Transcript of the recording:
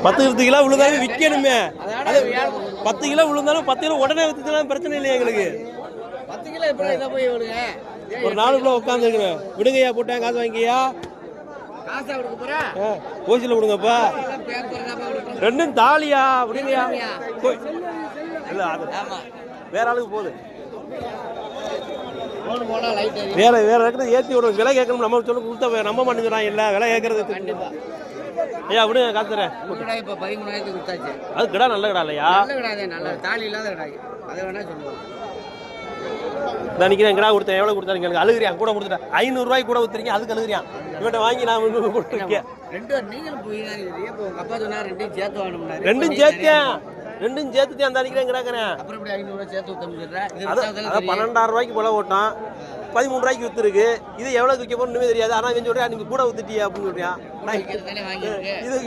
10 kilo விழுந்தாலும் விற்கணுமே. 10 kilo விழுந்தாலும் 10 kilo உடனே விற்றுலாம் பிரச்சனை இல்லையா எங்களுக்கு. 10 கிலோ எப்படி இதை போய் விடுங்க. ஒரு 4 கிலோ உட்காந்துருக்குறேன். விடுங்கய்யா, போட்டேன் காசு வாங்கியா. காசா கொடுக்க போறேன். ஓசியில் விடுங்கப்பா. ரெண்டும் தாலியா விடுங்கய்யா. இல்லை அது வேற ஆளுக்கு போகுது. வேற வேற இருக்கிறது ஏற்றி விடும். விலை கேட்கணும். நம்ம சொல்ல கொடுத்தா நம்ப மாட்டேங்கிறான். இல்லை விலை கேட்கறது. ஐயா விடுங்க காத்துறேன். இப்போ 13,000 கொடுத்தாச்சு. அது கிடா நல்ல கிடா இல்லையா? நல்ல கிடாது, நல்ல தாலி இல்லாத கிடாது. அதை வேணா சொல்லுவோம். நான் நிற்கிறேன். கிடா கொடுத்தேன். எவ்வளோ கொடுத்தாரு எனக்கு அழுகுறியான். கூட கொடுத்துட்டேன். 500 ரூபாய்க்கு கூட ஊற்றுறீங்க. அதுக்கு அழுகுறியான். இவன்ட்ட வாங்கி நான் கொடுத்துருக்கேன். நீங்களும் போய் உங்க அப்பா சொன்னா ரெண்டையும் சேர்த்து வாங்கணும். ரெண்டும் சேர்த்தேன். ரெண்டும் சேர்த்துட்டு அந்த அடிக்கிறேன் கிடாக்கிறேன். அப்புறம் எப்படி 500 ரூபாய் சேர்த்து ஊற்றிடுறேன். 12,000 ரூபாய்க்கு போல ஓட்டான். 13 ரூபாய்க்கு வித்துருக்கு. இது எவ்வளவு விற்க போறோம் தெரியாது. ஆனா சொல்றேன் நீங்க கூட ஊத்துட்டியா அப்படின்னு சொல்றியா. இது